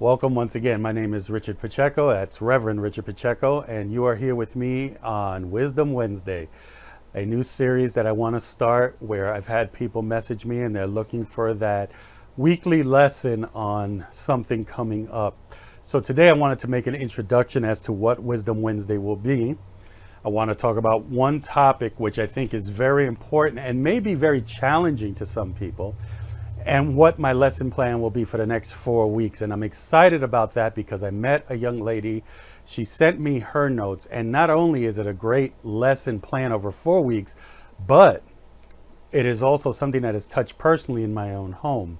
Welcome once again. My name is Richard Pacheco. That's Reverend Richard Pacheco, and you are here with me on Wisdom Wednesday, a new series that I want to start where I've had people message me and they're looking for that weekly lesson on something coming up. So today I wanted to make an introduction as to what Wisdom Wednesday will be. I want to talk about one topic which I think is very important and may be very challenging to some people, and what my lesson plan will be for the next 4 weeks. And I'm excited about that because I met a young lady. She sent me her notes, and not only is it a great lesson plan over 4 weeks, but it is also something that has touched personally in my own home.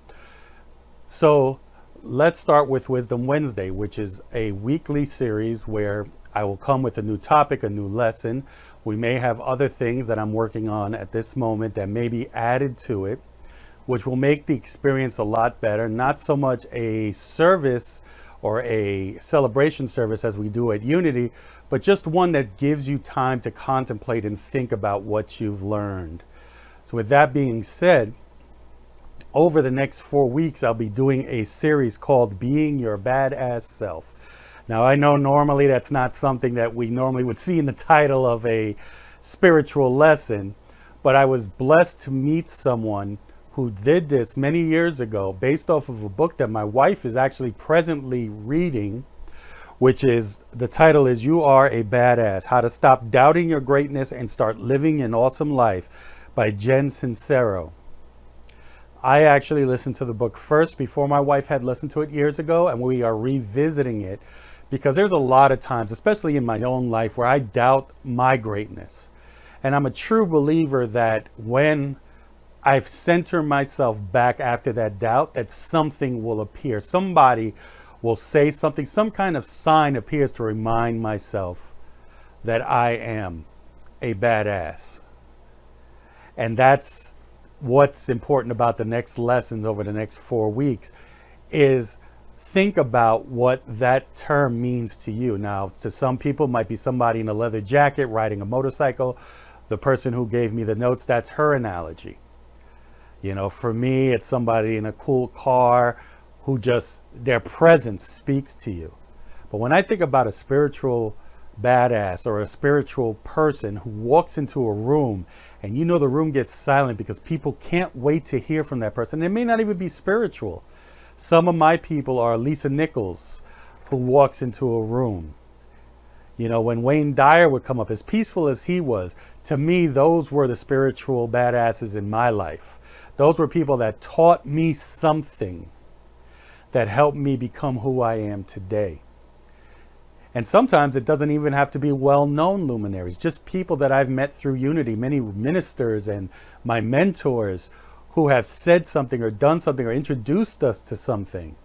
So let's start with Wisdom Wednesday, which is a weekly series where I will come with a new topic, a new lesson. We may have other things that I'm working on at this moment that may be added to it, which will make the experience a lot better. Not so much a service or a celebration service as we do at Unity, but just one that gives you time to contemplate and think about what you've learned. So with that being said, over the next 4 weeks, I'll be doing a series called Being Your Badass Self. Now, I know normally that's not something that we normally would see in the title of a spiritual lesson, but I was blessed to meet someone who did this many years ago based off of a book that my wife is actually presently reading, which is, the title is You Are a Badass, How to Stop Doubting Your Greatness and Start Living an Awesome Life by Jen Sincero. I actually listened to the book first before my wife had listened to it years ago, and we are revisiting it because there's a lot of times, especially in my own life, where I doubt my greatness. And I'm a true believer that when I've centered myself back after that doubt, that something will appear. Somebody will say something, some kind of sign appears to remind myself that I am a badass. And that's what's important about the next lessons over the next 4 weeks, is think about what that term means to you. Now, to some people, it might be somebody in a leather jacket riding a motorcycle. The person who gave me the notes, that's her analogy. You know, for me, it's somebody in a cool car who just, their presence speaks to you. But when I think about a spiritual badass or a spiritual person who walks into a room and you know the room gets silent because people can't wait to hear from that person, it may not even be spiritual. Some of my people are Lisa Nichols, who walks into a room. You know, when Wayne Dyer would come up, as peaceful as he was, to me, those were the spiritual badasses in my life. Those were people that taught me something that helped me become who I am today. And sometimes it doesn't even have to be well-known luminaries, just people that I've met through Unity, many ministers and my mentors who have said something or done something or introduced us to something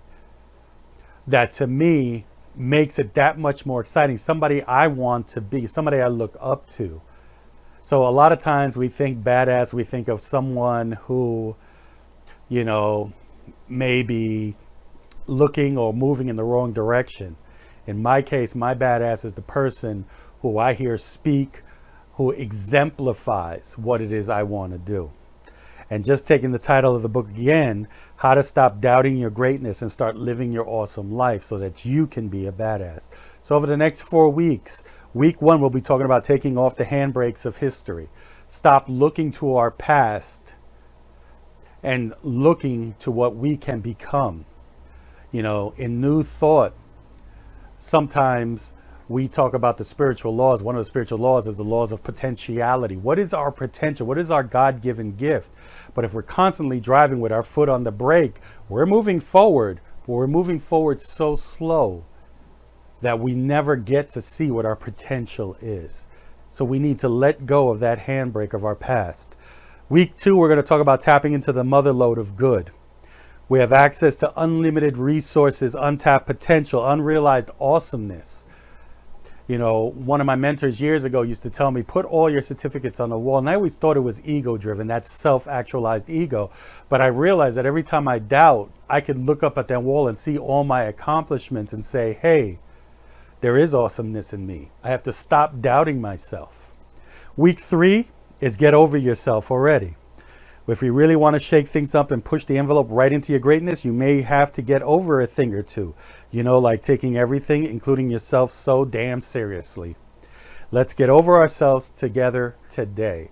that to me makes it that much more exciting. Somebody I want to be, somebody I look up to. So a lot of times we think badass, we think of someone who, you know, may be looking or moving in the wrong direction. In my case, my badass is the person who I hear speak, who exemplifies what it is I want to do. And just taking the title of the book again, How to Stop Doubting Your Greatness and Start Living Your Awesome Life so that you can be a badass. So over the next 4 weeks, week 1, we'll be talking about taking off the handbrakes of history. Stop looking to our past and looking to what we can become. You know, in New Thought, sometimes we talk about the spiritual laws. One of the spiritual laws is the laws of potentiality. What is our potential? What is our God-given gift? But if we're constantly driving with our foot on the brake, we're moving forward, but we're moving forward so slow that we never get to see what our potential is. So we need to let go of that handbrake of our past. Week 2, we're going to talk about tapping into the mother lode of good. We have access to unlimited resources, untapped potential, unrealized awesomeness. You know, one of my mentors years ago used to tell me, put all your certificates on the wall. And I always thought it was ego-driven, that's self-actualized ego. But I realized that every time I doubt, I could look up at that wall and see all my accomplishments and say, hey, there is awesomeness in me. I have to stop doubting myself. Week 3 is get over yourself already. If you really want to shake things up and push the envelope right into your greatness, you may have to get over a thing or two. You know, like taking everything, including yourself, so damn seriously. Let's get over ourselves together today.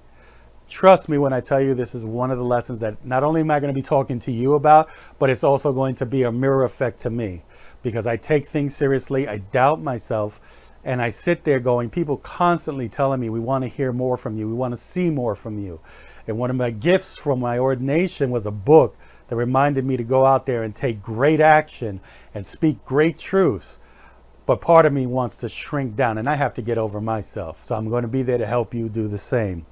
Trust me when I tell you this is one of the lessons that not only am I going to be talking to you about, but it's also going to be a mirror effect to me, because I take things seriously, I doubt myself, and I sit there going, people constantly telling me, we want to hear more from you, we want to see more from you. And one of my gifts from my ordination was a book that reminded me to go out there and take great action and speak great truths. But part of me wants to shrink down, and I have to get over myself. So I'm going to be there to help you do the same.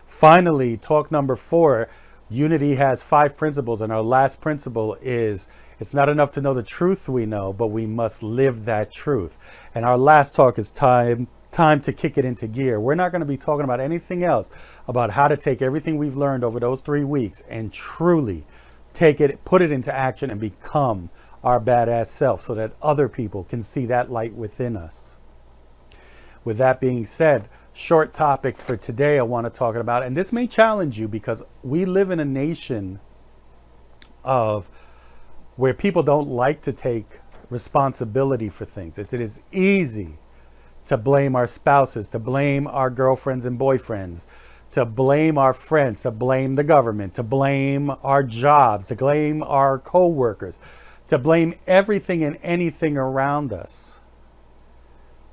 Finally, talk number 4, unity has 5 principles, and our last principle is it's not enough to know the truth we know, but we must live that truth. And our last talk is time to kick it into gear. We're not going to be talking about anything else about how to take everything we've learned over those 3 weeks and truly take it, put it into action, and become our badass self so that other people can see that light within us. With that being said, short topic for today I want to talk about, and this may challenge you because we live in a nation of where people don't like to take responsibility for things. It is easy to blame our spouses, to blame our girlfriends and boyfriends, to blame our friends, to blame the government, to blame our jobs, to blame our co-workers, to blame everything and anything around us.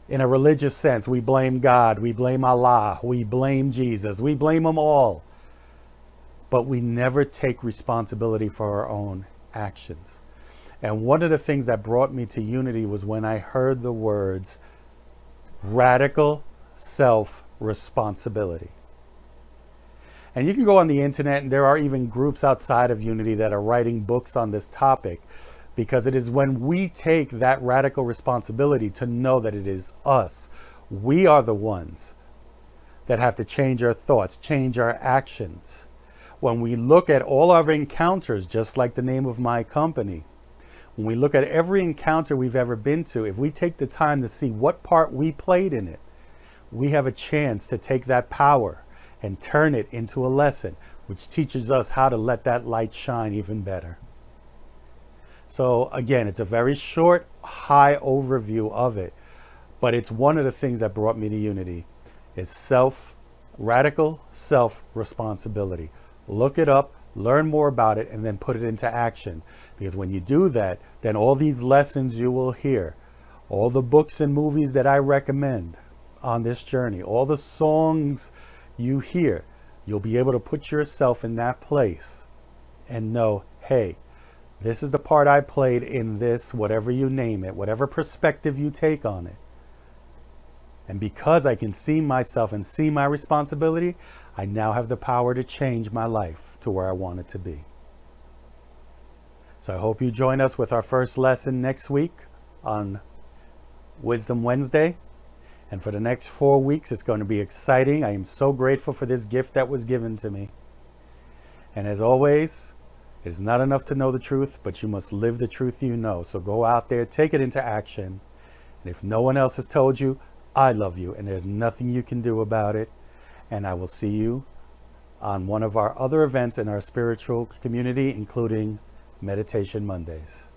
In a religious sense, we blame God, we blame Allah, we blame Jesus, we blame them all. But we never take responsibility for our own actions. And one of the things that brought me to unity was when I heard the words radical self-responsibility. And you can go on the internet, and there are even groups outside of unity that are writing books on this topic, because it is when we take that radical responsibility to know that it is us. We are the ones that have to change our thoughts, change our actions. When we look at all our encounters, just like the name of my company, when we look at every encounter we've ever been to, if we take the time to see what part we played in it, we have a chance to take that power and turn it into a lesson, which teaches us how to let that light shine even better. So again, it's a very short, high overview of it, but it's one of the things that brought me to unity, is radical self-responsibility. Look it up, learn more about it, and then put it into action. Because when you do that, then all these lessons you will hear, all the books and movies that I recommend on this journey, all the songs you hear, you'll be able to put yourself in that place and know, hey, this is the part I played in this, whatever you name it, whatever perspective you take on it. And because I can see myself and see my responsibility, I now have the power to change my life to where I want it to be. So I hope you join us with our first lesson next week on Wisdom Wednesday. And for the next 4 weeks, it's going to be exciting. I am so grateful for this gift that was given to me. And as always, it is not enough to know the truth, but you must live the truth you know. So go out there, take it into action. And if no one else has told you, I love you, and there's nothing you can do about it. And I will see you on one of our other events in our spiritual community, including Meditation Mondays.